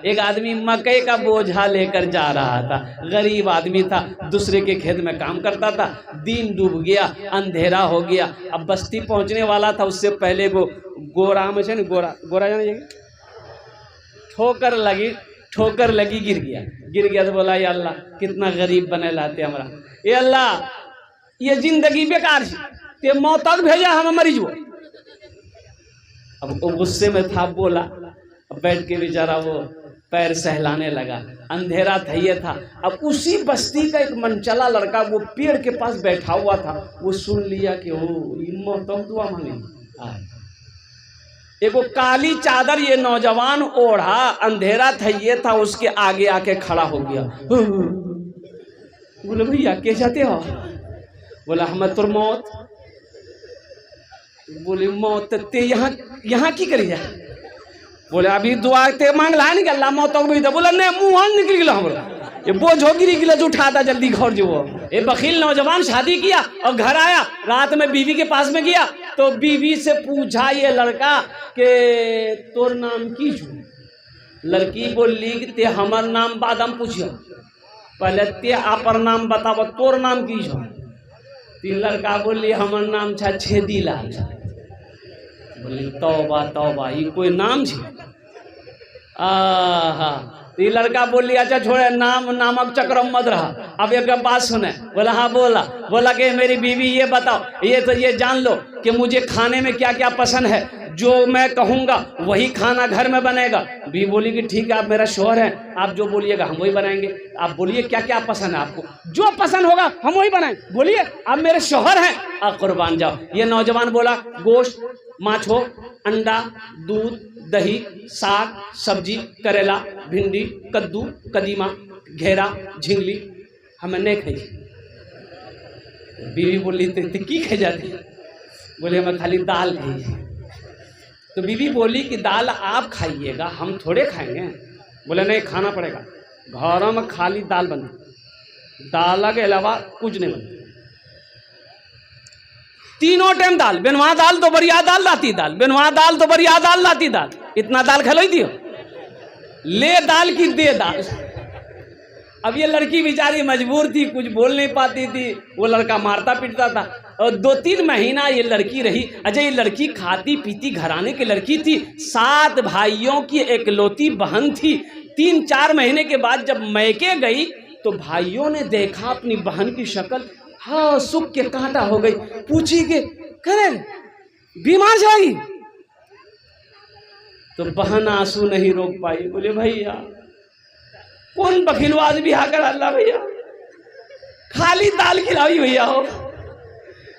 एक आदमी मकई का बोझा लेकर जा रहा था, गरीब आदमी था, दूसरे के खेत में काम करता था। दिन डूब गया, अंधेरा हो गया। अब बस्ती पहुंचने वाला था, उससे पहले वो गोरा में से न गोरा जाने ठोकर लगी, गिर गया। तो बोला, या अल्लाह कितना गरीब बने लाते हमरा, ये अल्लाह ये जिंदगी बेकार ते मौत तक भेजा, हम मरीज वो। अब वो गुस्से में था, बोला। अब बैठ के बेचारा वो पैर सहलाने लगा। अंधेरा था, ये था। अब उसी बस्ती का एक मनचला लड़का वो पेड़ के पास बैठा हुआ था, वो सुन लिया कि ओ मौत दुआ मांगे। एगो काली चादर ये नौजवान ओढ़ा, अंधेरा था, ये था, उसके आगे आके खड़ा हो गया। बोले, भैया क्या चाहते हो? बोला, हमें तुर मौत। बोले, मौत ते यहाँ की करी जाए? बोले, अभी दुआ ते मांग ला नहीं अल्लाह मौत भी था। बोला, नहीं मुँह निकल गया हमरा, ये बोझ हो गिरी गिला, उठाता जल्दी घर जो। ये बखील नौजवान शादी किया और घर आया, रात में बीवी के पास में गया तो बीवी से पूछा ये लड़का के तोर नाम की छू? लड़की बोली कि ते हमर नाम बादम पूछियो, पहले ते आपर नाम बताओ, तोर नाम की छो? तीन लड़का बोली हमर नाम छा छेदी लाल। बोली, तौबा तौबा, ये कोई नाम छे? आहा। तो ये लड़का बोली, अच्छा छोड़े, नाम नामक चक्रम मत रहा। अब एक बात सुने। बोला, हाँ बोला कि मेरी बीवी ये बताओ, ये तो ये जान लो कि मुझे खाने में क्या क्या पसंद है, जो मैं कहूँगा वही खाना घर में बनेगा। बीवी बोली कि ठीक है, आप मेरा शौहर हैं, आप जो बोलिएगा हम वही बनाएंगे। आप बोलिए क्या क्या पसंद है आपको, जो पसंद होगा हम वही बनाएंगे। बोलिए, आप मेरे शौहर हैं, आप कुर्बान जाओ। ये नौजवान बोला, गोश्त, माछो, अंडा, दूध, दही, साग, सब्जी, करेला, भिंडी, कद्दू, कदीमा, घेरा, झिंगली, हमें नहीं खाई। बीवी बोली, तो की खाई जाती? बोले, हमें खाली दाल खाई। तो बीवी बोली कि दाल आप खाइएगा, हम थोड़े खाएंगे। बोले, नहीं खाना पड़ेगा, घरों में खाली दाल बनती, दाल के अलावा कुछ नहीं बनता। तीनों टाइम दाल, बिनवा दाल तो बढ़िया दाल लाती दाल, बिनवा दाल तो बढ़िया दाल लाती दाल। इतना दाल खिलाई दियो, ले दाल की दे दाल। अब ये लड़की बेचारी मजबूर थी, कुछ बोल नहीं पाती थी, वो लड़का मारता पीटता था। और 2-3 महीना ये लड़की रही। अच्छा, ये लड़की खाती पीती घराने की लड़की थी, 7 भाइयों की एकलौती बहन थी। 3-4 महीने के बाद जब मैके गई तो भाइयों ने देखा अपनी बहन की शक्ल, हाँ सुख के कांटा हो गई। पूछी कि करे बीमार जाएगी? तो बहन आंसू नहीं रोक पाई। बोले, भैया कौन बखिलवाज भी आकर अल्लाह भैया खाली दाल खिलाई भैया हो।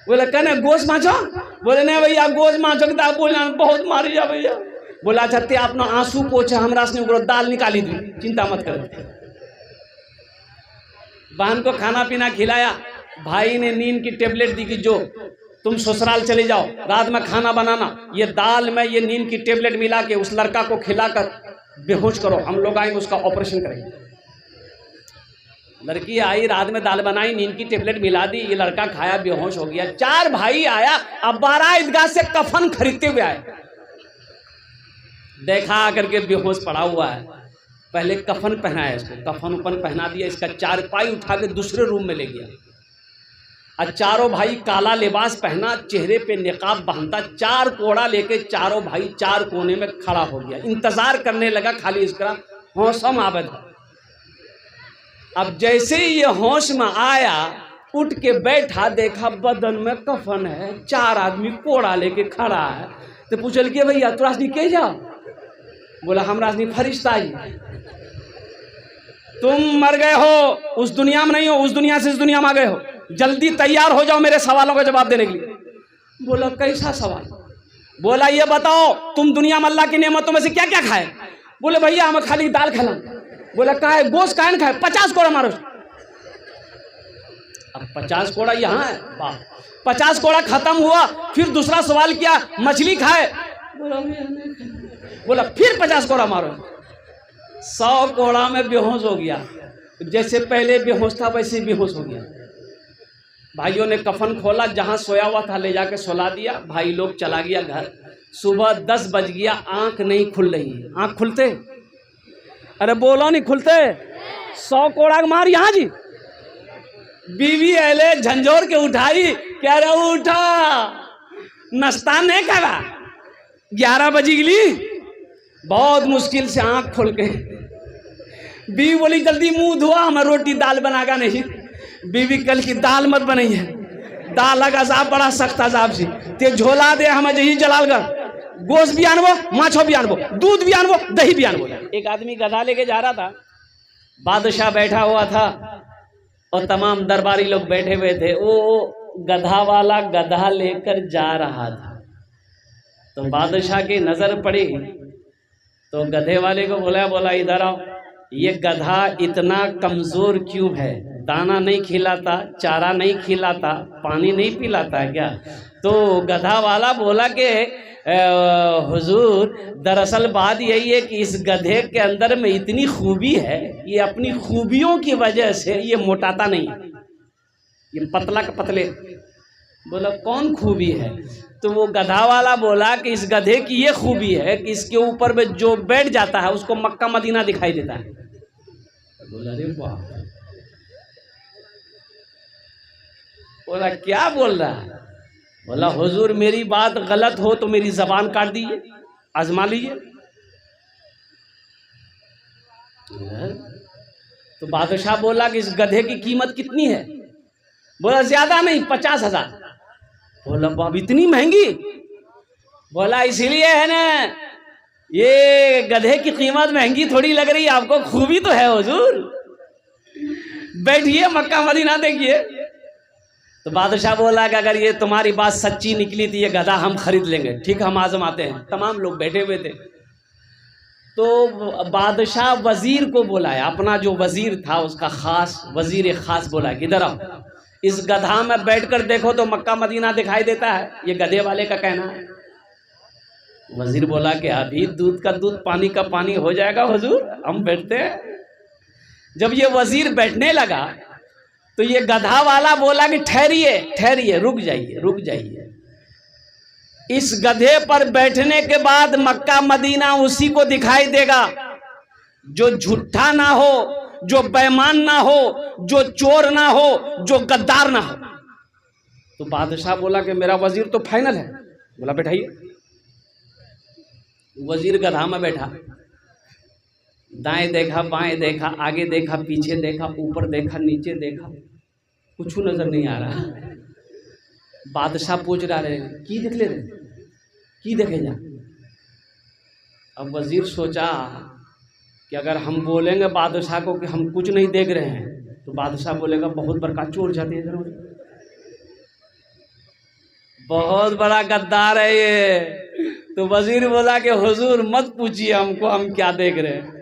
बोले, कहने गोश्त माचो? बोले, नहीं भैया गोश्त माचो कि दाल बोला बहुत मारी जा भैया। बोला, अच्छा ते अपना आंसू पोछा, हमरा से दाल निकाली दी, चिंता मत कर। बहन को खाना पीना खिलाया। भाई ने नींद की टेबलेट दी कि जो तुम ससुराल चले जाओ, रात में खाना बनाना, ये दाल में ये नींद की टेबलेट मिला के उस लड़का को खिलाकर बेहोश करो, हम लोग आएंगे उसका ऑपरेशन करेंगे। लड़की आई, रात में दाल बनाई, नींद की टेबलेट मिला दी, ये लड़का खाया, बेहोश हो गया। 4 भाई आया, अब 12 ईदगाह से कफन खरीदते हुए आए। देखा आकर के बेहोश पड़ा हुआ है। पहले कफन पहनाया इसको, कफन उपन पहना दिया, इसका 4 पाई उठा के दूसरे रूम में ले गया। और चारों भाई काला लिबास पहना, चेहरे पे निकाब बांधता, 4 कोड़ा लेके चारों भाई 4 कोने में खड़ा हो गया। इंतजार करने लगा खाली इसका होश में आवे। अब जैसे ही ये होश में आया, उठ के बैठा, देखा बदन में कफन है, 4 आदमी कोड़ा लेके खड़ा है। तो पूछल के भैया तोरा से के जाओ? बोला, हमरा से फरिश्ता ही, तुम मर गए हो, उस दुनिया में नहीं हो, उस दुनिया से इस दुनिया में आ गए हो, जल्दी तैयार हो जाओ मेरे सवालों का जवाब देने के लिए। बोला, कैसा सवाल? बोला, ये बताओ तुम दुनिया में अल्लाह की नेमतों में से क्या क्या खाए? बोले, भैया हमें खाली दाल खिला। बोला, काहे गोश्त काहे न खाए? 50 कोड़ा मारो। अब 50 कोड़ा यहाँ है, 50 कोड़ा खत्म हुआ। फिर दूसरा सवाल किया, मछली खाए? बोला फिर 50 कोड़ा मारो। 100 कोड़ा में बेहोश हो गया। जैसे पहले बेहोश था वैसे बेहोश हो गया। भाइयों ने कफन खोला, जहां सोया हुआ था ले जाके सुला दिया। भाई लोग चला गया घर। सुबह 10 बज गया, आंख नहीं खुल रही है। आंख खुलते अरे बोलो नहीं खुलते, 100 कोड़ा मार यहाँ जी। बीवी अले झंझोर के उठाई, कह रहे उठा, नाश्ता नहीं करा, 11 बजी गली। बहुत मुश्किल से आंख खोल के बीवी बोली जल्दी मुंह धोआ, हमें रोटी दाल बनागा नहीं। बीवी कल की दाल मत बनाई है, दाल लगा साहब बड़ा सख्त अजाब सी, ते झोला दे हमें जही जलालगढ़, गोश्त भी आनबो, माछो भी आनबो, दूध भी आनबो, दही भी आनबो। एक आदमी गधा लेके जा रहा था, बादशाह बैठा हुआ था और तमाम दरबारी लोग बैठे हुए थे। वो गधा वाला गधा लेकर जा रहा था, तो बादशाह की नजर पड़ी तो गधे वाले को बोला इधर आओ, ये गधा इतना कमजोर क्यों है? दाना नहीं खिलाता, चारा नहीं खिलाता, पानी नहीं पिलाता क्या? तो गधा वाला बोला कि हुजूर दरअसल बात यही है कि इस गधे के अंदर में इतनी खूबी है, ये अपनी खूबियों की वजह से ये मोटाता नहीं, ये पतला के पतले। बोला कौन खूबी है? तो वो गधा वाला बोला कि इस गधे की ये खूबी है कि इसके ऊपर में जो बैठ जाता है उसको मक्का मदीना दिखाई देता है। बोला अरे वाह, बोला क्या बोल रहा है? बोला हुजूर मेरी बात गलत हो तो मेरी जबान काट दीजिए, आजमा लीजिए। तो बादशाह बोला कि इस गधे की कीमत कितनी है? बोला ज्यादा नहीं, 50,000। बोला बाब इतनी महंगी? बोला इसीलिए है ना, ये गधे की कीमत महंगी थोड़ी लग रही है आपको, खूबी तो है हुजूर, बैठिए मक्का मदीना देखिए। तो बादशाह बोला कि अगर ये तुम्हारी बात सच्ची निकली तो ये गधा हम खरीद लेंगे, ठीक हम आजमाते हैं। तमाम लोग बैठे हुए थे, तो बादशाह वजीर को बुलाया, अपना जो वजीर था उसका खास वजीर खास बोला कि इधर आओ, इस गधा में बैठकर देखो तो मक्का मदीना दिखाई देता है, ये गधे वाले का कहना है। वजीर बोला कि अभी दूध का दूध पानी का पानी हो जाएगा हुजूर, हम बैठते हैं। जब ये वजीर बैठने लगा तो ये गधा वाला बोला कि ठहरिए ठहरिए, रुक जाइए रुक जाइए, इस गधे पर बैठने के बाद मक्का मदीना उसी को दिखाई देगा जो झूठा ना हो, जो बेईमान ना हो, जो चोर ना हो, जो गद्दार ना हो। तो बादशाह बोला कि मेरा वजीर तो फाइनल है। बोला बैठाइए। वजीर गधा में बैठा, दाएं देखा बाएं देखा, आगे देखा पीछे देखा, ऊपर देखा नीचे देखा, कुछ नजर नहीं आ रहा। बादशाह पूछ रहा रहे की देख ले रहे, की देखे जा। अब वजीर सोचा कि अगर हम बोलेंगे बादशाह को कि हम कुछ नहीं देख रहे हैं तो बादशाह बोलेगा बहुत बड़ा चोर जाते हैं, बहुत बड़ा गद्दार है ये। तो वजीर बोला कि हुजूर मत पूछिए हमको हम क्या देख रहे हैं।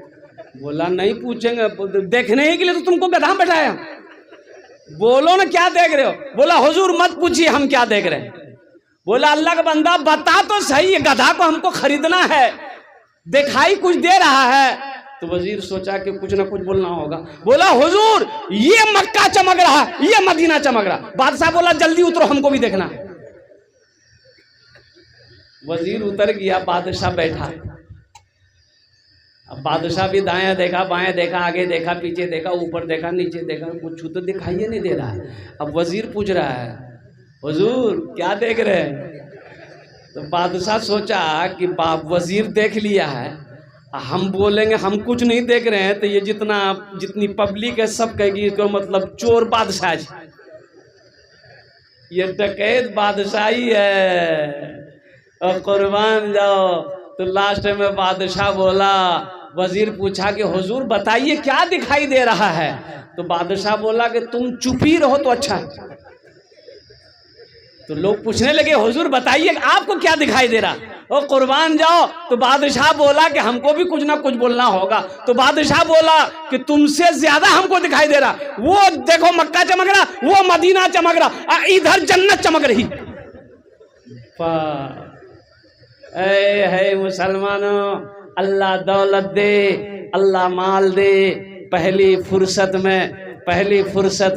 बोला नहीं पूछेंगे, देखने ही के लिए तो तुमको गधा बैठाया, बोलो ना क्या देख रहे हो। बोला हुजूर मत पूछिए हम क्या देख रहे हैं। बोला अल्लाह का बंदा बता तो सही, ये गधा को हमको खरीदना है, दिखाई कुछ दे रहा है। तो वजीर सोचा कि कुछ ना कुछ बोलना होगा। बोला हुजूर ये मक्का चमक रहा, ये मदीना चमक रहा। बादशाह बोला जल्दी उतरो हमको भी देखना। वजीर उतर गया, बादशाह बैठा। अब बादशाह भी दाएं देखा बाएं देखा, आगे देखा पीछे देखा, ऊपर देखा नीचे देखा, कुछ तो दिखाई नहीं दे रहा है। अब वजीर पूछ रहा है हुजूर क्या देख रहे हैं। तो बादशाह सोचा कि बाप वजीर देख लिया है, हम बोलेंगे हम कुछ नहीं देख रहे हैं तो ये जितनी पब्लिक है सब कहेगी इसको मतलब चोर बादशाह, ये डकैत बादशाही है और कुर्बान जाओ। तो लास्ट में बादशाह बोला, वजीर पूछा कि हुजूर बताइए क्या दिखाई दे रहा है। तो बादशाह बोला कि तुम चुप ही रहो तो अच्छा है। तो लोग पूछने लगे हुजूर बताइए आपको क्या दिखाई दे रहा, ओ कुर्बान जाओ। तो बादशाह बोला कि हमको भी कुछ ना कुछ बोलना होगा। तो बादशाह बोला कि तुमसे ज्यादा हमको दिखाई दे रहा, वो देखो मक्का चमक रहा, वो मदीना चमक रहा, इधर जन्नत चमक रही। है मुसलमानों, अल्लाह दौलत दे, अल्लाह माल दे, पहली फुर्सत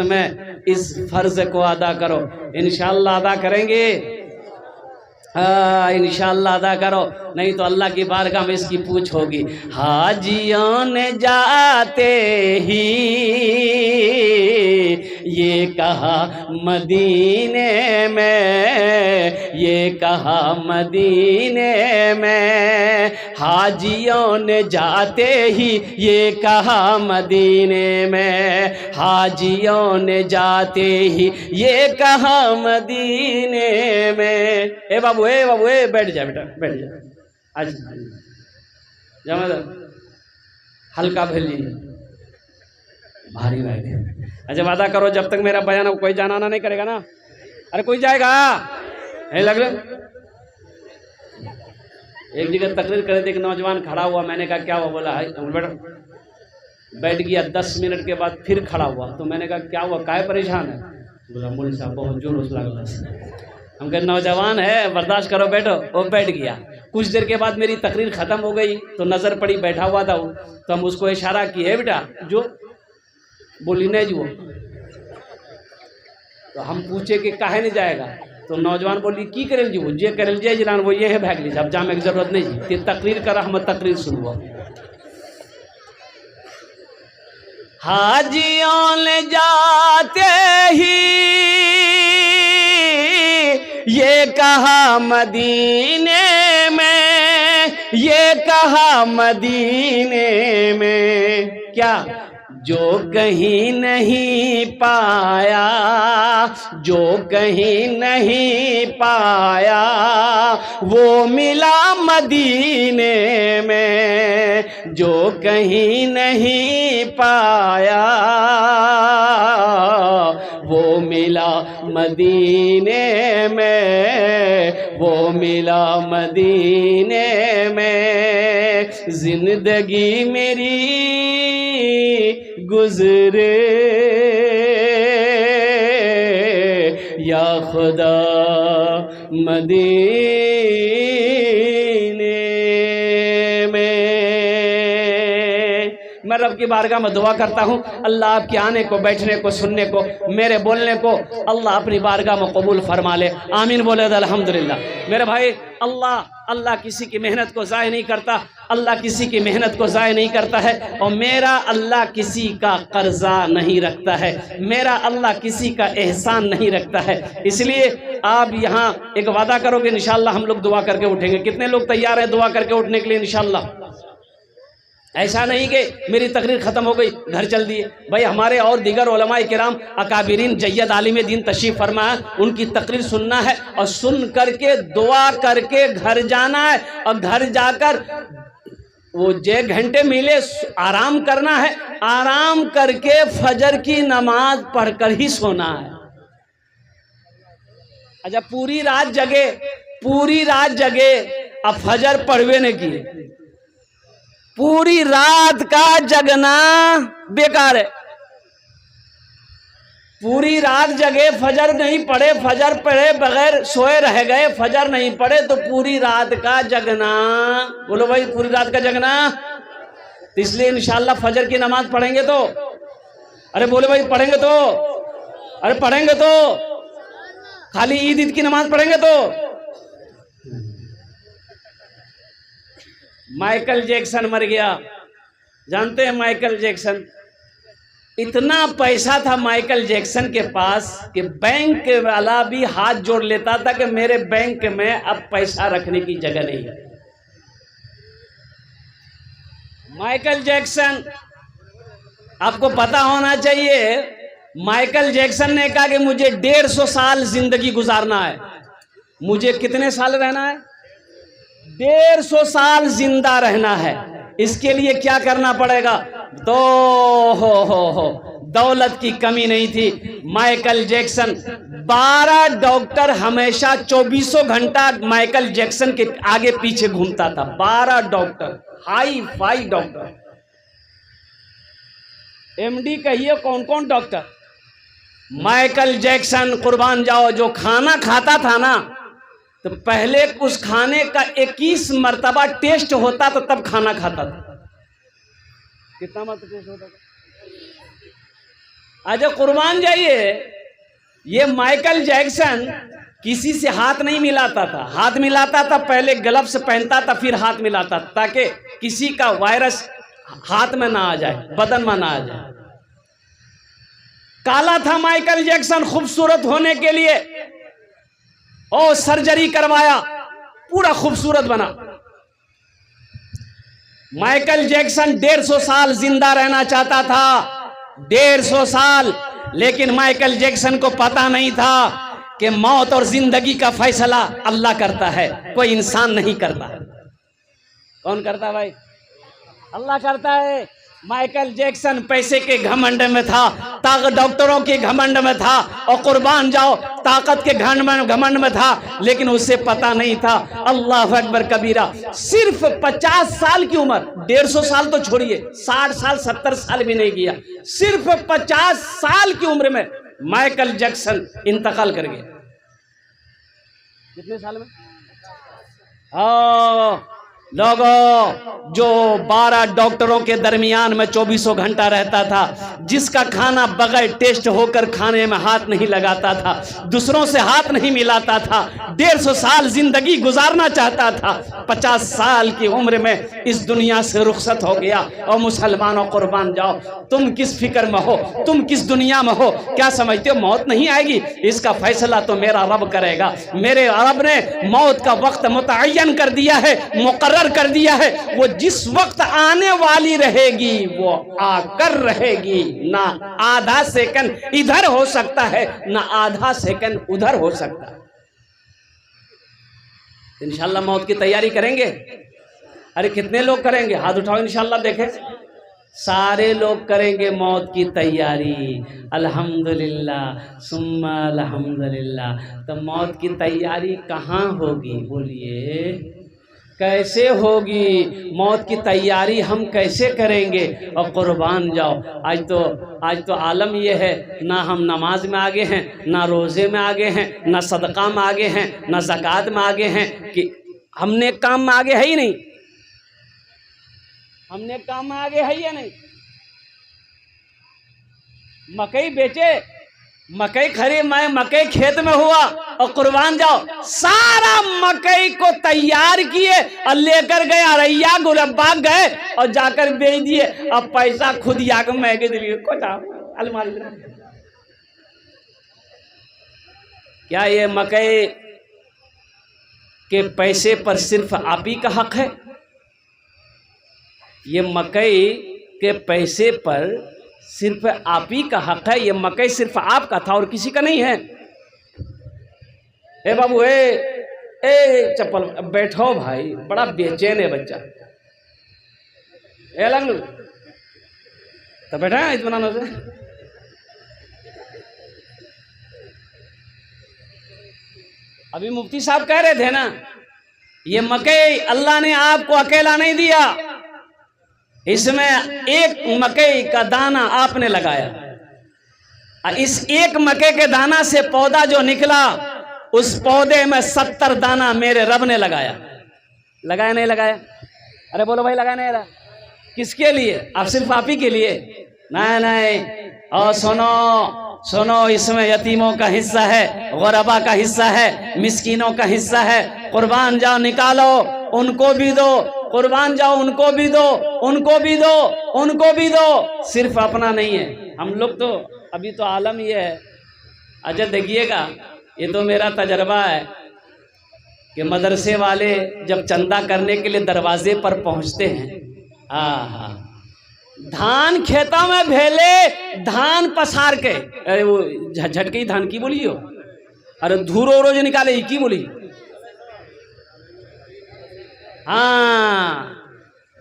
में इस फर्ज को अदा करो। इंशाअल्लाह अदा करेंगे। हाँ इंशाअल्लाह अदा करो, नहीं तो अल्लाह की बारगाह में इसकी पूछ होगी। हाजियों ने जाते ही ये कहा मदीने में, ये कहा मदीने में, हाजियों ने जाते ही ये कहा मदीने में, हाजियों ने जाते ही ये कहा मदीने में। ए बाबू बैठ जा बेटा, बैठ जा, आज जमा हल्का भेली भारी बैठे। अच्छा वादा करो जब तक मेरा बयान हो कोई जाना आना नहीं करेगा ना? अरे कोई जाएगा नहीं लग रहा। एक जगह तकरीर करे थे, एक नौजवान खड़ा हुआ, मैंने कहा क्या हुआ? बोला बैठ गया। 10 मिनट के बाद फिर खड़ा हुआ, तो मैंने कहा क्या हुआ, काहे परेशान है? बोला मौलवी साहब बहुत जुलूस लगा। हम कहे नौजवान है बर्दाश्त करो बैठो। वो बैठ गया। कुछ देर के बाद मेरी तकरीर ख़त्म हो गई तो नज़र पड़ी, बैठा हुआ था वो, तो हम उसको इशारा किए बेटा जो, बोली नहीं जो। तो हम पूछे कि काहे नहीं जाएगा? तो नौजवान बोली की करेल जी, जे करेल जे जिलान वो ये है भाग लीजिए, अब जाने की जरूरत नहीं जी, तकरीर करा हम तकरीर सुनवा। हाजियों ले जाते ही ये कहा मदीने में, ये कहा मदीने में, क्या जो कहीं नहीं पाया, जो कहीं नहीं पाया वो मिला मदीने में, जो कहीं नहीं पाया वो मिला मदीने में, वो मिला मदीने में। जिंदगी मेरी गुजरे या खुदा मदीने में। मैं रब की बारगाह में दुआ करता हूँ अल्लाह आपके आने को, बैठने को, सुनने को, मेरे बोलने को अल्लाह अपनी बारगाह में कबूल फरमा ले। आमीन बोले अल्हम्दुलिल्लाह। मेरे भाई अल्लाह किसी की मेहनत को ज़ाय नहीं करता, अल्लाह किसी की मेहनत को ज़ाय नहीं करता है, और मेरा अल्लाह किसी का कर्जा नहीं रखता है, मेरा अल्लाह किसी का एहसान नहीं रखता है। इसलिए आप यहाँ एक वादा करोगे इंशाअल्लाह हम लोग दुआ करके उठेंगे। कितने लोग तैयार हैं दुआ करके उठने के लिए इंशाअल्लाह? ऐसा नहीं कि मेरी तकरीर ख़त्म हो गई घर चल दिए। भाई हमारे और दीगर उलमाए किराम अकाबिरीन जय्यद आलिम दीन तशरीफ़ फरमा है, उनकी तकरीर सुनना है और सुन करके दुआ करके घर जाना है, और घर जाकर वो जे घंटे मिले आराम करना है, आराम करके फजर की नमाज पढ़कर ही सोना है। अच्छा पूरी रात जगे अब फजर पढ़वे ने किए, पूरी रात का जगना बेकार है। पूरी रात जगे फजर नहीं पढ़े, फजर पढ़े बगैर सोए रह गए, फजर नहीं पढ़े तो पूरी रात का जगना। बोलो भाई पूरी रात का जगना। तो इसलिए इंशाअल्लाह फजर की नमाज पढ़ेंगे तो, अरे बोले भाई पढ़ेंगे तो, अरे पढ़ेंगे तो, खाली ईद की नमाज पढ़ेंगे तो। माइकल जैक्सन मर गया, जानते हैं माइकल जैक्सन? इतना पैसा था माइकल जैक्सन के पास कि बैंक वाला भी हाथ जोड़ लेता था कि मेरे बैंक में अब पैसा रखने की जगह नहीं है। माइकल जैक्सन, आपको पता होना चाहिए, माइकल जैक्सन ने कहा कि मुझे 150 साल जिंदगी गुजारना है। मुझे कितने साल रहना है? 150 साल जिंदा रहना है। इसके लिए क्या करना पड़ेगा? तो हो दौलत की कमी नहीं थी। माइकल जैक्सन 12 डॉक्टर हमेशा 24 घंटा माइकल जैक्सन के आगे पीछे घूमता था। 12 doctor, hi fi doctor, MD कहिए कौन कौन डॉक्टर। माइकल जैक्सन कुर्बान जाओ, जो खाना खाता था ना, तो पहले उस खाने का 21 मर्तबा टेस्ट होता तो तब खाना खाता था। कितना मर्तबा टेस्ट होता था? आज कुर्बान जाइए, ये माइकल जैक्सन किसी से हाथ नहीं मिलाता था। हाथ मिलाता था पहले ग्लव्स पहनता था, फिर हाथ मिलाता था, ताकि किसी का वायरस हाथ में ना आ जाए, बदन में ना आ जाए। काला था माइकल जैक्सन खूबसूरत होने के लिए, और सर्जरी करवाया, पूरा खूबसूरत बना। माइकल जैक्सन 150 साल जिंदा रहना चाहता था, 150 साल। लेकिन माइकल जैक्सन को पता नहीं था कि मौत और जिंदगी का फैसला अल्लाह करता है, कोई इंसान नहीं करता। कौन करता भाई? अल्लाह करता है। माइकल जैक्सन पैसे के घमंड में था, ताकत डॉक्टरों के घमंड में था, और कुर्बान जाओ ताकत के घमंड में था, लेकिन उसे पता नहीं था। अल्लाह अकबर कबीरा। सिर्फ 50 साल की उम्र, 150 साल तो छोड़िए, 60 साल 70 साल भी नहीं किया, सिर्फ 50 साल की उम्र में माइकल जैक्सन इंतकाल कर गया। कितने साल में? लोगों, जो 12 डॉक्टरों के दरमियान में 24 घंटा रहता था, जिसका खाना बगैर टेस्ट होकर खाने में हाथ नहीं लगाता था, दूसरों से हाथ नहीं मिलाता था, 150 साल जिंदगी गुजारना चाहता था, 50 साल की उम्र में इस दुनिया से रुखसत हो गया। और मुसलमानों कुर्बान जाओ, तुम किस फिक्र में हो, तुम किस दुनिया में हो? क्या समझते हो मौत नहीं आएगी? इसका फैसला तो मेरा रब करेगा। मेरे रब ने मौत का वक्त मुतय्यन कर दिया है, मुकर्रर कर दिया है। वो जिस वक्त आने वाली रहेगी वो आकर रहेगी। ना आधा सेकंड इधर हो सकता है, ना आधा सेकंड उधर हो सकता है। इंशाल्लाह मौत की तैयारी करेंगे। अरे कितने लोग करेंगे? हाथ उठाओ, इंशाल्लाह देखें। सारे लोग करेंगे मौत की तैयारी। अल्हम्दुलिल्लाह सुम्मा अल्हम्दुलिल्लाह। तो मौत की तैयारी कहाँ होगी? बोलिए, कैसे होगी मौत की तैयारी? हम कैसे करेंगे? और कुर्बान जाओ, आज तो आलम ये है, ना हम नमाज में आगे हैं, ना रोज़े में आगे हैं, ना सदका में आगे हैं, ना ज़कात में आगे हैं, कि हमने काम में आगे है ही नहीं। हमने काम में आगे है ही नहीं। मकई बेचे, मकई खरी, मैं मकई खेत में हुआ, और कुर्बान जाओ सारा मकई को तैयार किए और लेकर गए अरैया गुलबाग गए और जाकर बेच दिए। अब पैसा खुद याग महंगे दिए को अलमारी में। क्या ये मकई के पैसे पर सिर्फ आप ही का हक है? ये मकई के पैसे पर सिर्फ आप ही का हक है। ये मकई सिर्फ आपका था और किसी का नहीं है। ए बाबू, ए चप्पल, बैठो भाई, बड़ा बेचैन है बच्चा। ए लंग तो बैठा है इत्मीनान से। अभी मुफ्ती साहब कह रहे थे ना, ये मकई अल्लाह ने आपको अकेला नहीं दिया, इसमें एक मकई का दाना आपने लगाया। इस एक मकई के दाना से पौधा जो निकला, उस पौधे में 70 दाना मेरे रब ने लगाया। लगाया नहीं लगाया? अरे बोलो भाई, लगाया नहीं? किसके लिए? अब सिर्फ आप ही के लिए? नहीं। और सुनो, इसमें यतीमों का हिस्सा है, गुरबा का हिस्सा है, मिस्कीनों का हिस्सा है। कुर्बान जाओ, निकालो, उनको भी दो। कुर्बान जाओ, उनको भी दो, उनको भी दो, उनको भी दो। सिर्फ अपना नहीं है। हम लोग तो अभी तो आलम ये है। अच्छा देखिएगा, ये तो मेरा तजर्बा है कि मदरसे वाले जब चंदा करने के लिए दरवाजे पर पहुंचते हैं, हाँ, धान खेतों में भेले धान पसार के, अरे वो झटके धान की बोली हो, अरे धूरो रोज निकाले की बोली, हाँ,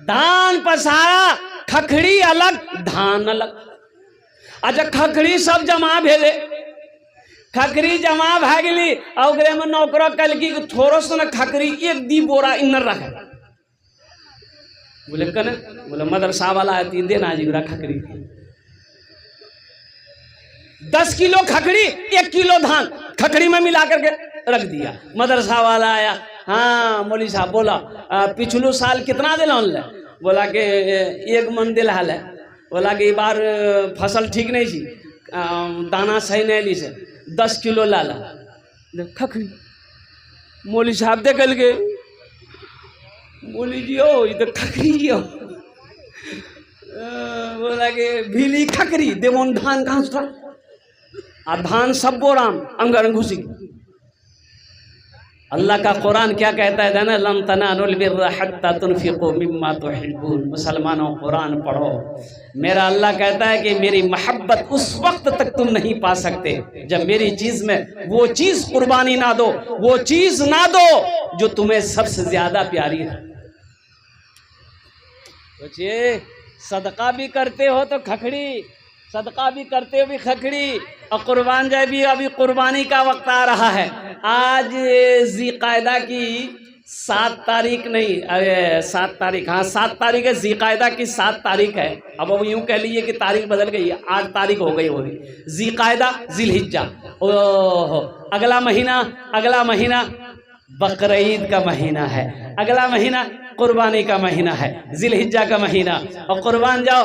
धान पसारा, खखड़ी अलग, धान अलग। अच्छा खखड़ी सब जमा भेले, खखड़ी जमा भा गई, और में नौकरा कल की थोड़ा सा खखड़ी एक दी बोरा इन्नर रखे। बोले कने, बोले मदरसा वाला है 3 दिन आज खखड़ी, 10 किलो खखड़ी, 1 किलो धान खखड़ी में मिला करके रख दिया। मदरसा वाला आया, हाँ मौली साहब बोला पिछलो साल कितना दिल ले? बोला कि 1 मन दिल हाल है। बोला कि बार फसल ठीक नहीं थी, दाना सही नहीं ली से 10 किलो लाला। खखरी। मौली साहब देखल के, मौली जी हो ये तो खखरी हो। बोला कि भीली खखरी देवोन धान कहाँ से था, आ धान सब बोराम अंगर घुसी। अल्लाह का कुरान क्या कहता है ना, लन तनालुल बिर्रा हत्ता तुनफिकू मिम्मा तुहिब्बून। मुसलमानों कुरान पढ़ो। मेरा अल्लाह कहता है कि मेरी मोहब्बत उस वक्त तक तुम नहीं पा सकते जब मेरी चीज में वो चीज कुर्बानी ना दो, वो चीज ना दो जो तुम्हें सबसे ज्यादा प्यारी है। सोचिए, सदका भी करते हो तो खखड़ी, सदका भी करते हो भी खखड़ी, और कुर्बान जाए भी। अभी कुर्बानी का वक्त आ रहा है। आज ज़ीक़ायदा की 7 तारीख नहीं, अरे 7 तारीख, हाँ 7 तारीख है, ज़ीक़ायदा की 7 तारीख है। अब यूँ कह लीजिए कि तारीख बदल गई है, 8 तारीख हो गई होगी। ज़ीक़ायदा ज़िलहिज्जा, ओह अगला महीना बकरीद का महीना है, अगला महीना कुर्बानी का महीना है, ज़िलहिज्जा का महीना। और कुर्बान जाओ,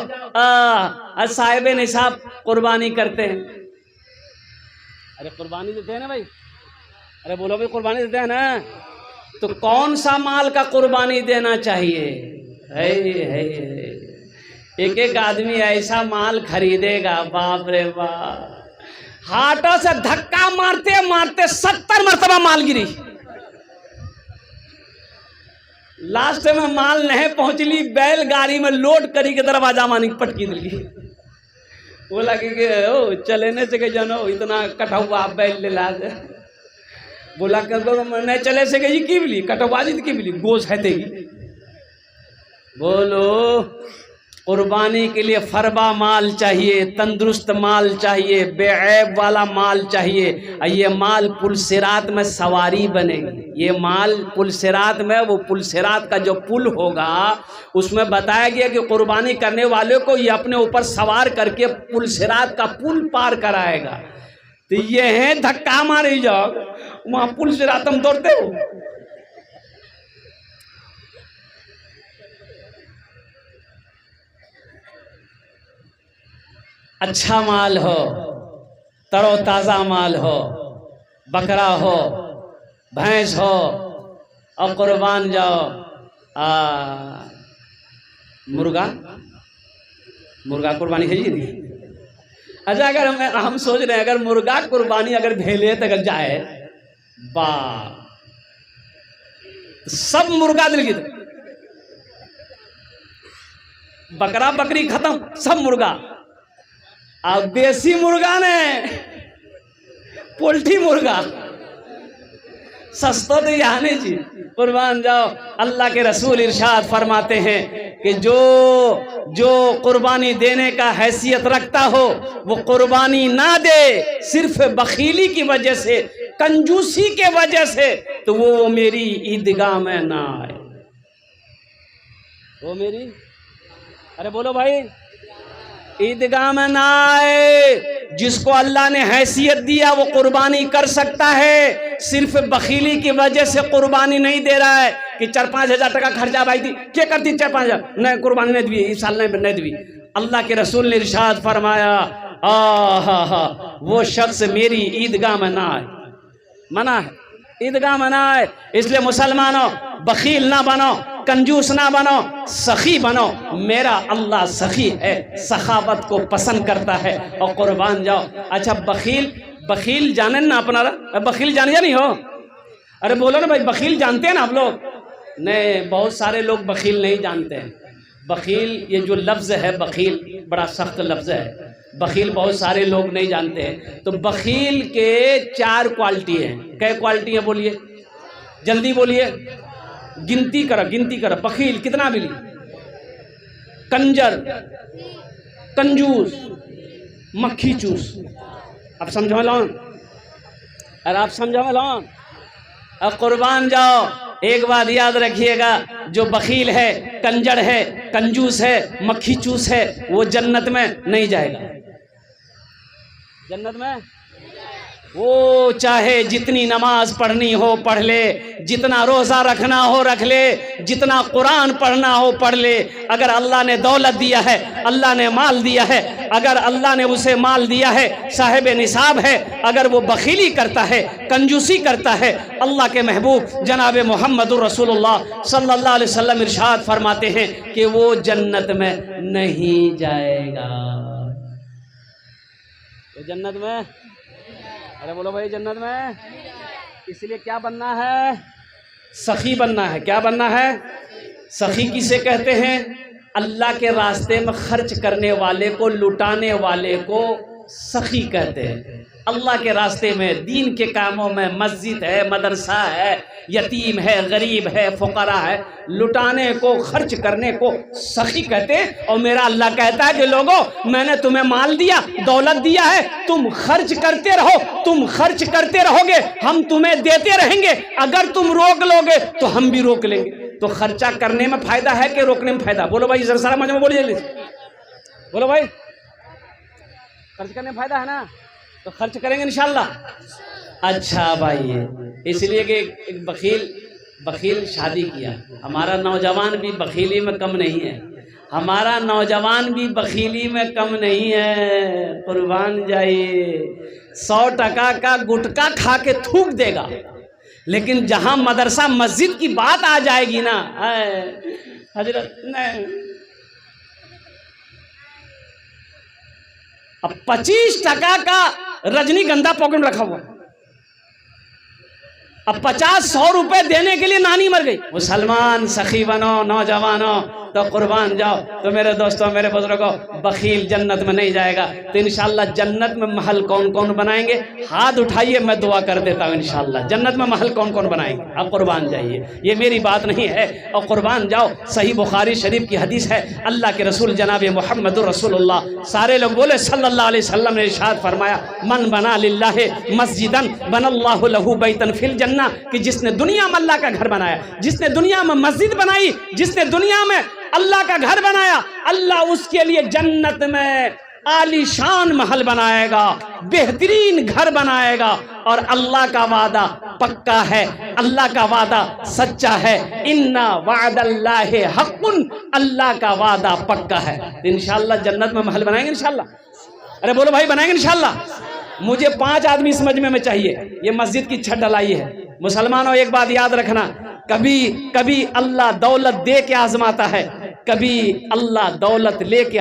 साहिब निसाब कुर्बानी करते हैं। अरे कुर्बानी देते हैं ना भाई, अरे बोलो भाई कुर्बानी देते हैं ना, तो कौन सा माल का कुर्बानी देना चाहिए? है एक आदमी ऐसा माल खरीदेगा, बाप रे बाप, हाथों से धक्का मारते मारते 70 मरतबा माल गिरी। लास्ट में माल नहीं पहुंचली, बैलगाड़ी में लोड करी के दरवाजा मानी पटकी दिली। बोला कि ओ चले न सके जानो, इतना कटौआ बैल ले ला दे। बोला कर नहीं चले सके जी की बिली कटौबाजी की बिली गोश है तेगी। बोलो, कुर्बानी के लिए फरबा माल चाहिए, तंदुरुस्त माल चाहिए, बेऐब वाला माल चाहिए। ये माल पुलसिरात में सवारी बनेगी। ये माल पुलसिरात में, वो पुलसिरात का जो पुल होगा उसमें बताया गया कि कुर्बानी करने वाले को ये अपने ऊपर सवार करके पुलसिरात का पुल पार कराएगा। तो ये है धक्का मारी जाओ, वहाँ पुलसिरात हम दौड़ते हो। अच्छा माल हो, तरोताज़ा माल हो, बकरा हो, भैंस हो, और कुर्बान जाओ। मुर्गा कुर्बानी है जी नहीं। अच्छा, अगर हम सोच रहे हैं अगर मुर्गा कुर्बानी अगर भेले तक जाए, बा सब मुर्गा दिल की, बकरा बकरी खत्म, सब मुर्गा। अब देसी मुर्गा ने पोल्ट्री मुर्गा सस्ता तो यहाँ नहीं जी। कुर्बान जाओ। अल्लाह के रसूल इरशाद फरमाते हैं कि जो कुर्बानी देने का हैसियत रखता हो वो कुर्बानी ना दे सिर्फ बखीली की वजह से, कंजूसी के वजह से, तो वो मेरी ईदगाह में ना आए। वो मेरी, अरे बोलो भाई, ईदगाह में ना आए। जिसको अल्लाह ने हैसियत दिया वो कुर्बानी कर सकता है, सिर्फ बखीली की वजह से कुर्बानी नहीं दे रहा है कि 4-5 हज़ार टका खर्चा भाई थी, क्या करती 4-5 हज़ार नहीं कुर्बानी नहीं दी, इस साल नहीं दी। अल्लाह के रसूल ने इरशाद फरमाया, वो शख्स मेरी ईदगाह में ना आए, मना है, ईदगाह में ना आए। इसलिए मुसलमानों, बखील ना बनो, कंजूस ना बनो, सखी बनो। मेरा अल्लाह सखी है, सखावत को पसंद करता है। और कुर्बान जाओ। अच्छा, बखील जाने ना अपना, बखील जाने या नहीं हो? अरे बोलो ना भाई, बखील जानते हैं ना आप लोग? नहीं, बहुत सारे लोग बखील नहीं जानते हैं। बखील, ये जो लफ्ज़ है बखील, बड़ा सख्त लफ्ज़ है। बखील बहुत सारे लोग नहीं जानते हैं। तो बखील के 4 क्वालिटी हैं। कै क्वालिटी है बोलिए, जल्दी बोलिए, गिनती करो। बखील कितना मिली? कंजर, कंजूस, मक्खी चूस। अब समझो लो, अरे आप समझो लो। अब कुर्बान जाओ। एक बात याद रखिएगा, जो बखील है, कंजर है, कंजूस है, मक्खी चूस है, वो जन्नत में नहीं जाएगा। जन्नत में वो चाहे जितनी नमाज पढ़नी हो पढ़ ले, जितना रोज़ा रखना हो रख ले, जितना कुरान पढ़ना हो पढ़ ले। अगर अल्लाह ने दौलत दिया है, अल्लाह ने माल दिया है, अगर अल्लाह ने उसे माल दिया है, साहिब निसाब है, अगर वो बखीली करता है, कंजूसी करता है, अल्लाह के महबूब जनाब मोहम्मदुर रसूलुल्लाह सल्लल्लाहु अलैहि वसल्लम इरशाद फरमाते हैं कि वो जन्नत में नहीं जाएगा। तो जन्नत में, अरे बोलो भाई जन्नत में, इसलिए क्या बनना है? सखी बनना है। क्या बनना है? सखी किसे कहते हैं? अल्लाह के रास्ते में खर्च करने वाले को, लुटाने वाले को सखी कहते हैं। अल्लाह के रास्ते में, दीन के कामों में, मस्जिद है, मदरसा है, यतीम है, गरीब है, फुकरा है, लुटाने को, खर्च करने को सखी कहते हैं। और मेरा अल्लाह कहता है कि लोगों, मैंने तुम्हें माल दिया, दौलत दिया है, तुम खर्च करते रहो, तुम खर्च करते रहोगे, हम तुम्हें देते रहेंगे। अगर तुम रोक लोगे तो हम भी रोक लेंगे। तो खर्चा करने में फायदा है कि रोकने में फायदा? बोलो भाई, जरा सारा मजे में बोलिए, बोलो भाई। खर्च करने में फायदा है ना, तो खर्च करेंगे इंशाल्लाह। अच्छा भाई, इसलिए कि एक बखील शादी किया। हमारा नौजवान भी बखीली में कम नहीं है, हमारा नौजवान भी बखीली में कम नहीं है। कुर्बान जाइए, 100 टका का गुटखा खा के थूक देगा, लेकिन जहां मदरसा मस्जिद की बात आ जाएगी ना, हजरत नहीं, अब 25 टका का रजनीगंधा पॉकेट में रखा हुआ, अब 50-100 रुपए देने के लिए नानी मर गई। मुसलमान सखी बनो, नौजवानों, तो कुर्बान जाओ। तो मेरे दोस्तों, मेरे बुजुर्गों, बखील जन्नत में नहीं जाएगा। तो इंशाल्लाह जन्नत में महल कौन कौन बनाएंगे? हाथ उठाइए, मैं दुआ कर देता हूँ। इंशाल्लाह जन्नत में महल कौन कौन बनाएंगे? आप कुर्बान जाइए, ये मेरी बात नहीं है। और कुर्बान जाओ, सही बुखारी शरीफ की हदीस है, अल्लाह के रसूल जनाब मोहम्मदुर रसूलुल्लाह, सारे लोग बोले सल्लल्लाहु अलैहि वसल्लम ने इरशाद फरमाया, मन बना लिल्लाहि मस्जिदन बनल्लाहु लहू बैतन फिल जन्नह, कि जिसने दुनिया में अल्लाह का घर बनाया, जिसने दुनिया में मस्जिद बनाई, जिसने दुनिया में अल्लाह का घर बनाया, अल्लाह उसके लिए जन्नत में आलीशान महल बनाएगा, बेहतरीन घर बनाएगा। और अल्लाह का वादा पक्का है, अल्लाह का वादा सच्चा है। इन्ना वादल्लाहि हक़्क़ुन, अल्लाह का वादा पक्का है। इंशाअल्लाह जन्नत में महल बनाएंगे इंशाअल्लाह। अरे बोलो भाई, बनाएंगे इंशाअल्लाह। मुझे 5 आदमी इस मजमे में चाहिए। ये मस्जिद की छत ढलाई है। मुसलमानों, एक बात याद रखना, कभी अल्लाह दौलत दे के आजमाता है, कभी अल्लाह दौलत लेके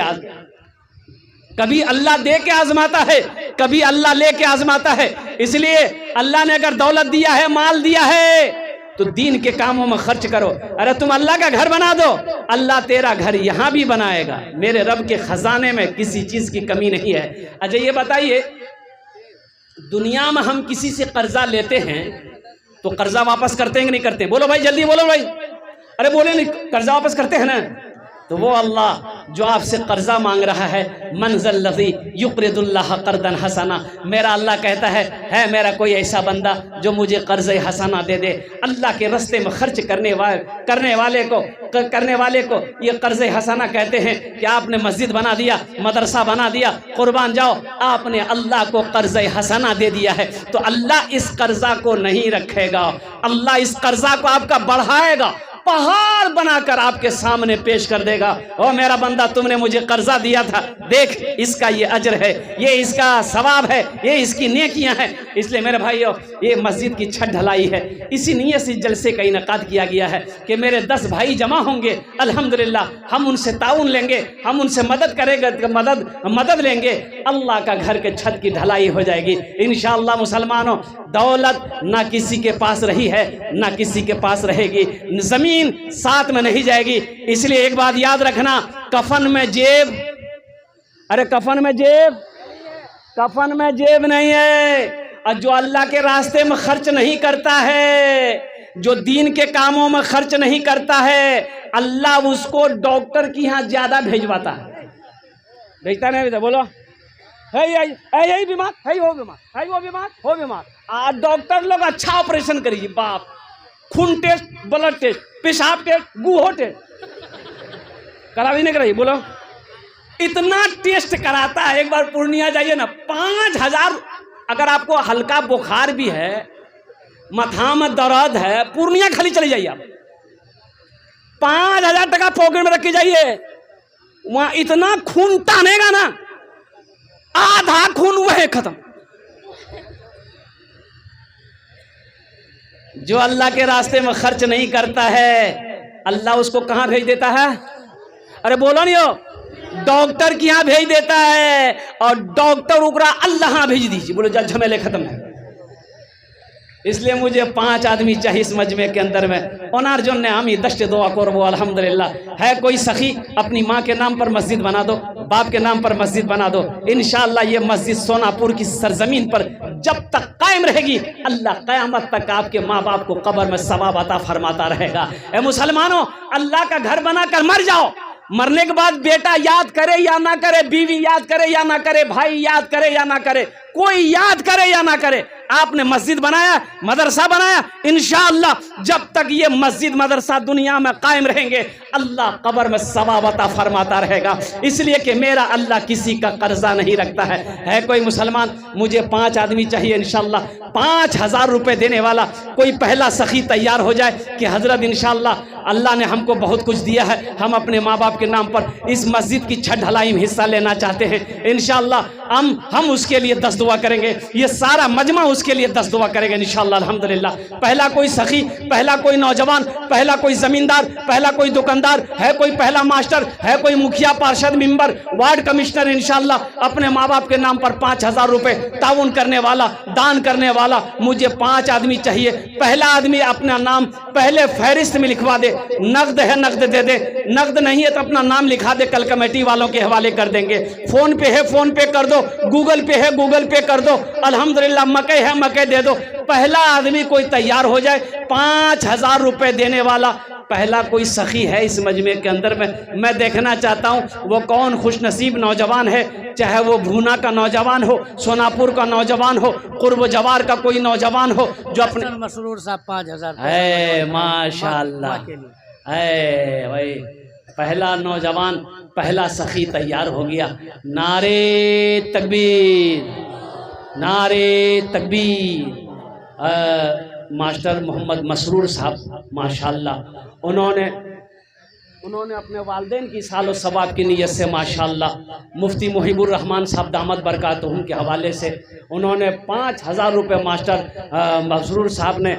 कभी अल्लाह दे के आजमाता है, कभी अल्लाह लेके आजमाता है। इसलिए अल्लाह ने अगर दौलत दिया है, माल दिया है, तो दीन के कामों में खर्च करो। अरे तुम अल्लाह का घर बना दो, अल्लाह तेरा घर यहाँ भी बनाएगा। मेरे रब के खजाने में किसी चीज की कमी नहीं है। अच्छा ये बताइए, दुनिया में हम किसी से कर्जा लेते हैं तो कर्जा वापस करते हैं कि नहीं करते? बोलो भाई, जल्दी बोलो भाई। अरे बोले नहीं, कर्जा वापस करते हैं ना। तो वो अल्लाह जो आपसे कर्जा मांग रहा है, मंज़ल लज़ी युक़रिदुल्लाह क़र्दन हसना, मेरा अल्लाह कहता है मेरा कोई ऐसा बंदा जो मुझे कर्ज़ हसना दे दे। अल्लाह के रास्ते में खर्च करने वाले को ये कर्ज़ हसना कहते हैं कि आपने मस्जिद बना दिया, मदरसा बना दिया, कुर्बान जाओ, आपने अल्लाह को कर्ज़ हसना दे दिया है, तो अल्लाह इस कर्जा को नहीं रखेगा, अल्लाह इस कर्जा को आपका बढ़ाएगा, पहाड़ बनाकर आपके सामने पेश कर देगा। ओ मेरा बंदा, तुमने मुझे कर्जा दिया था, देख इसका ये अजर है, ये इसका सवाब है, ये इसकी नेकियां हैं। इसलिए मेरे भाइयों, ये मस्जिद की छत ढलाई है, इसी नीयत से जलसे का इनेकाद किया गया है कि मेरे 10 भाई जमा होंगे, अल्हम्दुलिल्लाह हम उनसे ताउन लेंगे, हम उनसे मदद करेंगे, मदद लेंगे, अल्लाह का घर के छत की ढलाई हो जाएगी इंशाअल्लाह। मुसलमानों, दौलत ना किसी के पास रही है, ना किसी के पास रहेगी, जमीन साथ में नहीं जाएगी। इसलिए एक बात याद रखना, कफन में जेब, अरे कफन में जेब नहीं है। और जो अल्लाह के रास्ते में खर्च नहीं करता है, जो दीन के कामों में खर्च नहीं करता है, अल्लाह उसको डॉक्टर की यहाँ ज्यादा भेजवाता है। भेजता नहीं भेजता? बोलो, यही बीमार है, वो बीमार, वो बीमार। आज डॉक्टर लोग अच्छा ऑपरेशन करिए, बाप, खून टेस्ट, ब्लड टेस्ट, पेशाब टेस्ट, गुहो टेस्ट करावी नहीं कराइए? बोलो, इतना टेस्ट कराता है। एक बार पूर्णिया जाइए ना, 5000, अगर आपको हल्का बुखार भी है, माथा में दर्द है, पूर्णिया खाली चले जाइए आप, 5000 टका पॉकेट में रख के जाइए, वहां इतना खून तानेगा ना आधा खून वह खत्म। जो अल्लाह के रास्ते में खर्च नहीं करता है अल्लाह उसको कहां भेज देता है? अरे बोलो नहीं हो, डॉक्टर के यहाँ भेज देता है और डॉक्टर उकरा अल्लाह भेज दीजिए, बोलो जब झमेले खत्म है। इसलिए मुझे 5 आदमी चाहिए इस मजमे के अंदर में। ओनार जो ने हम दश्त दुआ करबो अल्हम्दुलिल्लाह। है कोई सखी अपनी माँ के नाम पर मस्जिद बना दो, बाप के नाम पर मस्जिद बना दो। इंशाअल्लाह ये मस्जिद सोनापुर की सरजमीन पर जब तक कायम रहेगी अल्लाह क़यामत तक आपके माँ बाप को कब्र में सवाब अता फरमाता रहेगा। ए मुसलमानों, अल्लाह का घर बनाकर मर जाओ, मरने के बाद बेटा याद करे या ना करे, बीवी याद करे या ना करे, भाई याद करे या ना करे, कोई याद करे या ना करे, आपने मस्जिद बनाया, मदरसा बनाया, इंशाअल्लाह जब तक ये मस्जिद मदरसा दुनिया में कायम रहेंगे अल्लाह कब्र में सवाब अता फरमाता रहेगा। इसलिए कि मेरा अल्लाह किसी का कर्जा नहीं रखता है। है कोई मुसलमान? मुझे 5 आदमी चाहिए इंशाअल्लाह, 5000 रुपये देने वाला कोई पहला सखी तैयार हो जाए कि हजरत इंशाअल्लाह अल्लाह ने हमको बहुत कुछ दिया है, हम अपने माँ बाप के नाम पर इस मस्जिद की छत ढलाई में हिस्सा लेना चाहते हैं। इंशाअल्लाह हम उसके लिए 10 दुआ करेंगे, ये सारा मजमा उसके लिए 10 दुआ करेंगे इंशाअल्लाह अल्हम्दुलिल्लाह। पहला कोई सखी, पहला कोई नौजवान, पहला कोई जमींदार, पहला कोई दुकानदार, है कोई पहला मास्टर, है कोई मुखिया, पार्षद, मेंबर, वार्ड कमिश्नर, इंशाअल्लाह अपने माँ बाप के नाम पर 5000 रुपये ताउन करने वाला, दान करने वाला मुझे 5 आदमी चाहिए। पहला आदमी अपना नाम पहले फहरिस्त में लिखवा दे, नकद है नकद दे दे, नकद नहीं है तो अपना नाम लिखा दे, कल कमेटी वालों के हवाले कर देंगे। फोन पे है फोन पे कर दो, गूगल पे है गूगल पे कर दो, अल्हम्दुलिल्लाह मकई है मकई दे दो। पहला आदमी कोई तैयार हो जाए 5000 रुपये देने वाला, पहला कोई सखी है इस मजमे के अंदर में। मैं देखना चाहता हूँ वो कौन खुशनसीब नौजवान है, चाहे वो भूना का नौजवान हो, सोनापुर का नौजवान हो, कुर्ब जवार का कोई नौजवान हो जो अपने मसरूर साहब 5000 है माशाल्लाह है भाई। पहला नौजवान, पहला सखी तैयार हो गया। नारे तकबीर, नारे तकबीर। मास्टर मोहम्मद मसरूर साहब माशाल्लाह उन्होंने अपने वालिदैन की सालो सवाब की नीयत से माशाल्लाह मुफ्ती मुहिबुर रहमान साहब दामद बरकातहुम के हवाले से उन्होंने 5000 रुपये मास्टर मसरूर साहब ने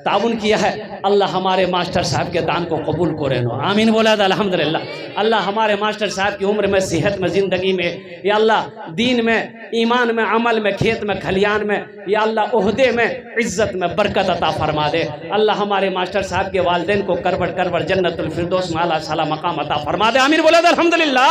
ताउन किया है। अल्लाह हमारे मास्टर साहब के दान को कबूल करे नो, आमीन बोला था अल्हम्दुलिल्लाह। अल्लाह हमारे मास्टर साहब की उम्र में, सेहत में, ज़िंदगी में, या अल्लाह दीन में, ईमान में, अमल में, खेत में, खलियान में, या अल्लाह ओहदे में, इज़्ज़त में बरकत अता फरमा दे। अल्लाह हमारे मास्टर साहब के वालिदैन को करबड़ जन्नतुल फिरदौस में आला साला मकाम अता फरमा दे, आमीन बोला था अल्हम्दुलिल्लाह।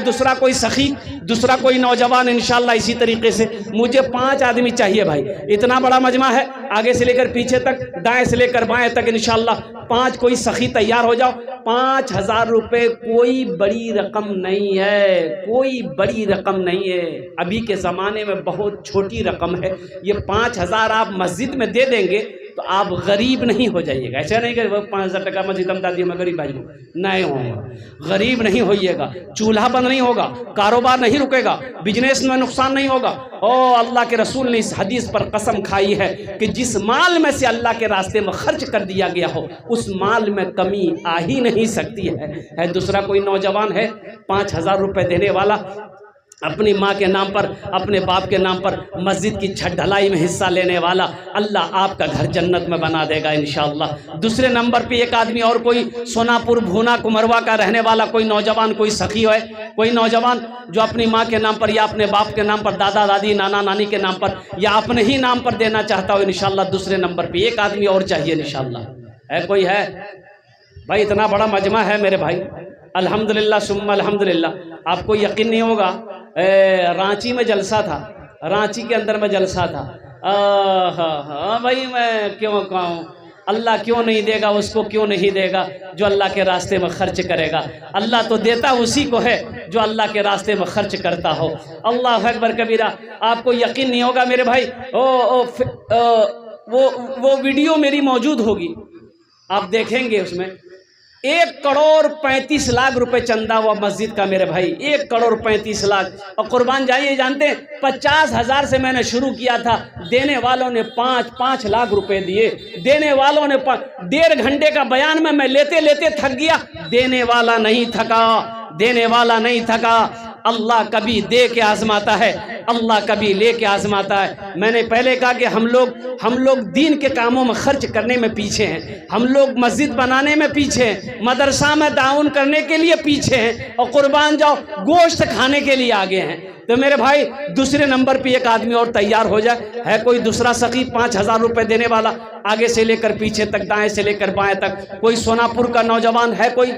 दूसरा कोई सखी, दूसरा कोई नौजवान इंशाअल्लाह इसी तरीके से। मुझे 5 आदमी चाहिए भाई, इतना बड़ा मजमा है, आगे से लेकर पीछे तक, दाएं से लेकर बाएं तक इंशाअल्लाह 5 कोई सखी तैयार हो जाओ। 5000 रुपये कोई बड़ी रकम नहीं है, कोई बड़ी रकम नहीं है, अभी के ज़माने में बहुत छोटी रकम है। ये 5000 आप मस्जिद में दे देंगे तो आप गरीब नहीं हो जाइएगा। ऐसा नहीं कि 5000 टका मस्जिद में दादी मैं गरीब भाई नहीं होगा, गरीब नहीं होइएगा, चूल्हा बंद नहीं होगा, कारोबार नहीं रुकेगा, बिजनेस में नुकसान नहीं होगा। ओ अल्लाह के रसूल ने इस हदीस पर कसम खाई है कि जिस माल में से अल्लाह के रास्ते में खर्च कर दिया गया हो उस माल में कमी आ ही नहीं सकती है। दूसरा कोई नौजवान है 5000 रुपये देने वाला, अपनी माँ के नाम पर, अपने बाप के नाम पर मस्जिद की छत ढलाई में हिस्सा लेने वाला, अल्लाह आपका घर जन्नत में बना देगा इंशाअल्लाह। दूसरे नंबर पे एक आदमी और कोई सोनापुर भूना कुमरवा का रहने वाला कोई नौजवान, कोई सखी है, कोई नौजवान जो अपनी माँ के नाम पर या अपने बाप के नाम पर, दादा दादी, नाना नानी के नाम पर या अपने ही नाम पर देना चाहता हो इंशाअल्लाह। दूसरे नंबर पर एक आदमी और चाहिए इंशाअल्लाह। है कोई है भाई? इतना बड़ा मजमा है मेरे भाई, अल्हम्दुलिल्लाह सुम्मा अल्हम्दुलिल्लाह। आपको यकीन नहीं होगा, रांची में जलसा था, रांची के अंदर में जलसा था। हाँ भाई, मैं क्यों कहूँ, अल्लाह क्यों नहीं देगा उसको, क्यों नहीं देगा जो अल्लाह के रास्ते में खर्च करेगा। अल्लाह तो देता उसी को है जो अल्लाह के रास्ते में खर्च करता हो। अल्लाह अकबर कबीरा। आपको यकीन नहीं होगा मेरे भाई, वो वीडियो मेरी मौजूद होगी, आप देखेंगे उसमें 1,35 लाख रुपए चंदा हुआ मस्जिद का मेरे भाई, 1,35 लाख। और कुर्बान जाइए, जानते हैं 50,000 से मैंने शुरू किया था, देने वालों ने 5 लाख रुपए दिए, देने वालों ने 1.5 घंटे का बयान में मैं लेते लेते थक गया, देने वाला नहीं थका, देने वाला नहीं थका। अल्लाह कभी दे के आजमाता है, अल्लाह कभी ले के आजमाता है। मैंने पहले कहा कि हम लोग दीन के कामों में खर्च करने में पीछे हैं, हम लोग मस्जिद बनाने में पीछे हैं, मदरसा में ताउन करने के लिए पीछे हैं, और कुर्बान जाओ गोश्त खाने के लिए आगे हैं। तो मेरे भाई दूसरे नंबर पे एक आदमी और तैयार हो जाए। है कोई दूसरा सखी 5,000 रुपये देने वाला, आगे से लेकर पीछे तक, दाएं से लेकर बाएं तक? कोई सोनापुर का नौजवान है कोई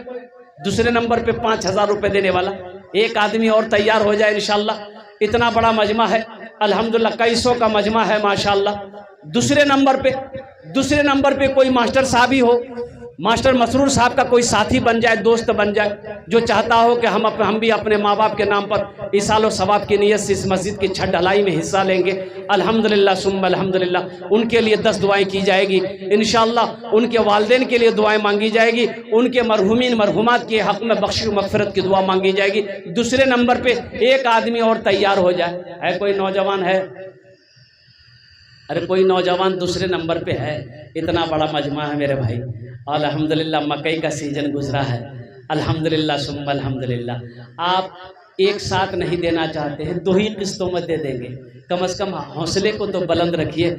दूसरे नंबर पे 5,000 रुपये देने वाला? एक आदमी और तैयार हो जाए इंशाल्लाह। इतना बड़ा मजमा है अल्हम्दुलिल्लाह, कई सौ का मजमा है माशाल्लाह। दूसरे नंबर पे कोई मास्टर साहब ही हो, मास्टर मसरूर साहब का कोई साथी बन जाए, दोस्त बन जाए, जो चाहता हो कि हम भी अपने माँ बाप के नाम पर इसालो सवाब की नीयत से इस मस्जिद की छत ढलाई में हिस्सा लेंगे। अल्हम्दुलिल्लाह सुम्मा अल्हम्दुलिल्लाह। उनके लिए 10 दुआएं की जाएगी इंशाअल्लाह। उनके वालिदैन के लिए दुआएं मांगी जाएगी, उनके मरहुमीन मरहुमात के हक़ में बख्श मग़फ़िरत की दुआ मांगी जाएगी। दूसरे नंबर पे एक आदमी और तैयार हो जाए। है कोई नौजवान है? अरे कोई नौजवान दूसरे नंबर पे है? इतना बड़ा मजमा है मेरे भाई। अल्हम्दुलिल्लाह मकई का सीजन गुजरा है, अल्हम्दुलिल्लाह सुम्मा अल्हम्दुलिल्लाह। आप एक साथ नहीं देना चाहते हैं, 2 ही किस्तों में दे देंगे। कम से कम हौसले को तो बुलंद रखिए।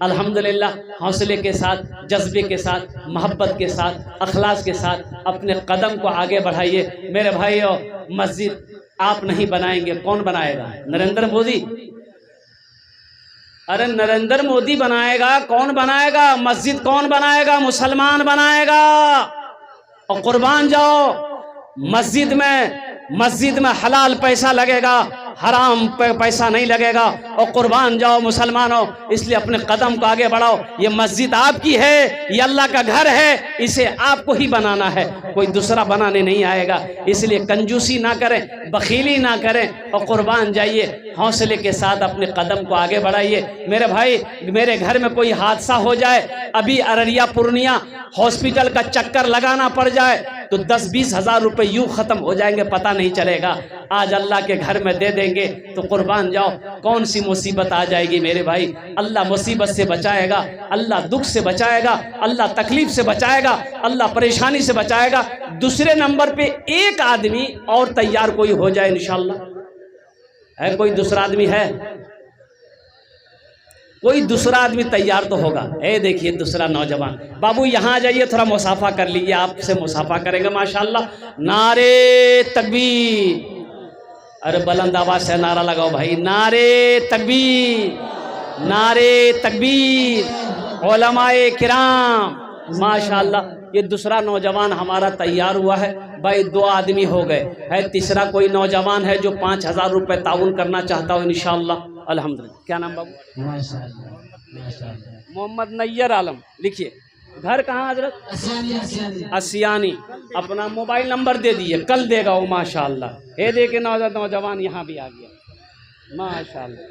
अल्हम्दुलिल्लाह हौसले के साथ, जज्बे के साथ, मोहब्बत के साथ, अखलास के साथ अपने कदम को आगे बढ़ाइए मेरे भाइयों। मस्जिद आप नहीं बनाएंगे, कौन बनाएगा? नरेंद्र मोदी? अरे नरेंद्र मोदी बनाएगा? कौन बनाएगा? मस्जिद कौन बनाएगा? मुसलमान बनाएगा। और कुर्बान जाओ मस्जिद में हलाल पैसा लगेगा, हराम पैसा नहीं लगेगा। और कुर्बान जाओ मुसलमानों, इसलिए अपने कदम को आगे बढ़ाओ। ये मस्जिद आपकी है, ये अल्लाह का घर है, इसे आपको ही बनाना है, कोई दूसरा बनाने नहीं आएगा। इसलिए कंजूसी ना करें, बखीली ना करें, और कुर्बान जाइए, हौसले के साथ अपने कदम को आगे बढ़ाइए। मेरे भाई, मेरे घर में कोई हादसा हो जाए, अभी अररिया पूर्णिया हॉस्पिटल का चक्कर लगाना पड़ जाए, तो 10-20 हज़ार रुपये यूँ ख़त्म हो जाएंगे, पता नहीं चलेगा। आज अल्लाह के घर में दे देंगे तो कुर्बान जाओ, कौन सी मुसीबत आ जाएगी मेरे भाई। अल्लाह मुसीबत से बचाएगा, अल्लाह दुख से बचाएगा, अल्लाह तकलीफ से बचाएगा, अल्लाह परेशानी से बचाएगा। दूसरे नंबर पे एक आदमी और तैयार कोई हो जाए इंशाअल्लाह। है कोई दूसरा आदमी? है कोई दूसरा आदमी तैयार तो होगा। ए देखिए दूसरा नौजवान, बाबू यहाँ आ जाइए, थोड़ा मुसाफा कर लीजिए, आपसे मुसाफा करेंगे माशाल्लाह। नारे तकबीर! अरे बुलंद आवाज से नारा लगाओ भाई, नारे तकबीर, नारे तकबीर। उलमाए किराम माशाल्लाह। ये दूसरा नौजवान हमारा तैयार हुआ है भाई। 2 आदमी हो गए है, तीसरा कोई नौजवान है जो 5,000 रुपये ताउन करना चाहता हो इंशाअल्लाह। अल्हम्दुलिल्लाह। क्या नाम बाबू? मोहम्मद नैयर आलम। लिखिए, घर कहाँ हजरत? असियानी। अपना मोबाइल नंबर दे दिए, कल देगा वो माशाअल्लाह। ये देखे नौजवान यहाँ भी आ गया माशाअल्लाह,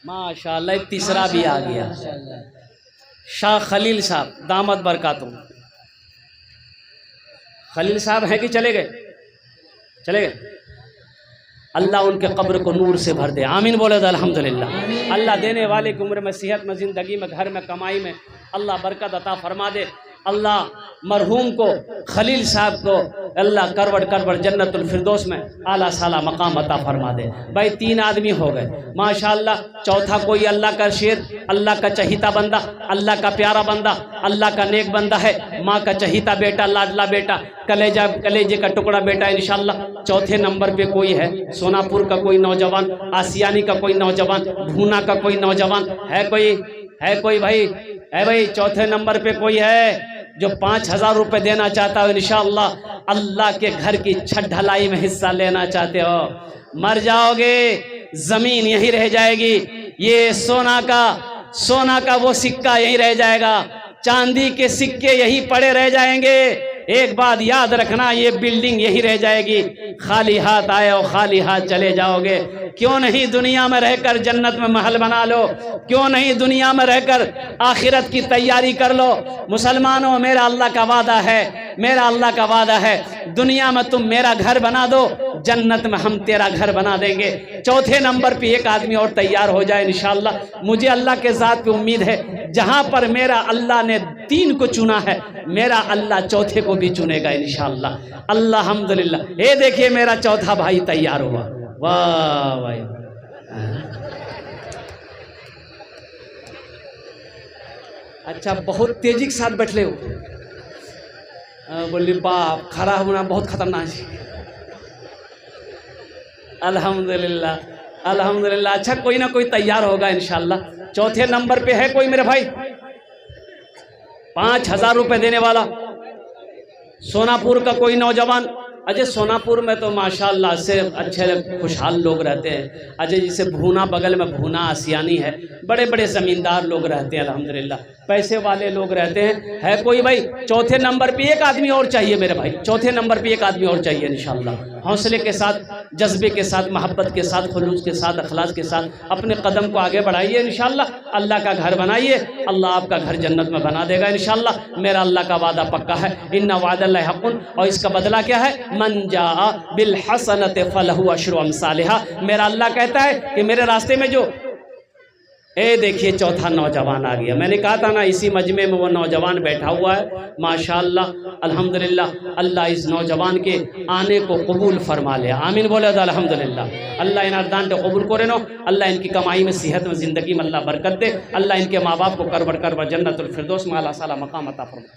माशाअल्लाह। एक तीसरा भी आ गया, शाह खलील साहब, दामद बरकातुम। खलील साहब हैं कि चले गए? चले गए। अल्लाह उनके कब्र को नूर से भर दे, आमीन बोले तो अल्हम्दुलिल्लाह। अल्लाह देने वाले की उम्र में, सेहत में, ज़िंदगी में, घर में, कमाई में अल्लाह बरकत अता फरमा दे। अल्लाह मरहूम को, खलील साहब को अल्लाह करवड़ जन्नतुल फिरदौस में आला साला मकाम अता फरमा दे। भाई 3 आदमी हो गए माशाअल्लाह। चौथा कोई अल्लाह का शेर, अल्लाह का चहीता बंदा, अल्लाह का प्यारा बंदा, अल्लाह का नेक बंदा है, माँ का चहीता बेटा, लाडला बेटा, कलेजे का टुकड़ा बेटा इंशाअल्लाह। चौथे नंबर पे कोई है, सोनापुर का कोई नौजवान, आसियानी का कोई नौजवान, भूना का कोई नौजवान है? कोई भाई? है भाई? चौथे नंबर पे कोई है जो 5,000 रुपये देना चाहता हो इंशाअल्लाह। अल्लाह के घर की छत ढलाई में हिस्सा लेना चाहते हो? मर जाओगे, जमीन यही रह जाएगी, ये सोना का वो सिक्का यही रह जाएगा, चांदी के सिक्के यही पड़े रह जाएंगे। एक बात याद रखना, ये बिल्डिंग यही रह जाएगी। खाली हाथ आए और खाली हाथ चले जाओगे। क्यों नहीं दुनिया में रहकर जन्नत में महल बना लो, क्यों नहीं दुनिया में रहकर आखिरत की तैयारी कर लो। मुसलमानों, मेरा अल्लाह का वादा है, मेरा अल्लाह का वादा है, दुनिया में तुम मेरा घर बना दो, जन्नत में हम तेरा घर बना देंगे। चौथे नंबर पे एक आदमी और तैयार हो जाए इंशाअल्लाह। मुझे अल्लाह के ज़ात पे उम्मीद है, जहां पर मेरा अल्लाह ने 3 को चुना है, मेरा अल्लाह चौथे को भी चुनेगा इंशाअल्लाह। अल्हम्दुलिल्लाह। ये देखिए मेरा चौथा भाई तैयार हुआ। वाह भाई, अच्छा बहुत तेजी के साथ बैठले हो। बोली बाप, खड़ा होना बहुत खतरनाक है। अल्हम्दुलिल्लाह, अल्हम्दुलिल्लाह। अच्छा कोई ना कोई तैयार होगा इंशाअल्लाह। चौथे नंबर पे है कोई मेरे भाई? 5000 रुपए देने वाला सोनापुर का कोई नौजवान। अजय सोनापुर में तो माशाअल्लाह से अच्छे खुशहाल लोग रहते हैं। अजय जिसे भूना, बगल में भूना आसियानी है, बड़े बड़े ज़मींदार लोग रहते हैं अल्हम्दुलिल्लाह, पैसे वाले लोग रहते हैं। है कोई भाई? चौथे नंबर पे एक आदमी और चाहिए मेरे भाई, चौथे नंबर पे एक आदमी और चाहिए इंशाअल्लाह। हौसले के साथ, जज्बे के साथ, मोहब्बत के साथ, खुलूस के साथ, अखलास के साथ अपने कदम को आगे बढ़ाइए इंशाअल्लाह। अल्लाह का घर बनाइए, अल्लाह आपका घर जन्नत में बना देगा इंशाअल्लाह। मेरा अल्लाह का वादा पक्का है, इन्ना वादल्लाहि हक़्क़ुन। और इसका बदला क्या है? मन जा बिल हसनत फलहु अशरु अमसालिहा। मेरा अल्लाह कहता है कि मेरे रास्ते में जो, ए देखिए चौथा नौजवान आ गया। मैंने कहा था ना, इसी मजमे में वो नौजवान बैठा हुआ है माशाअल्लाह अल्हम्दुलिल्लाह। अल्लाह इस नौजवान के आने को कबूल फरमा ले, आमीन बोले तो अल्हम्दुलिल्लाह। अल्लाह इन अर्दान को कबूल करे नो। अल्लाह इनकी कमाई में, सेहत में, ज़िंदगी में अल्लाह बरकत दे। अल्लाह इनके माँ बाप को करबर करबर जन्नतुल फिरदौस में आला साला मकाम अता फरमाए।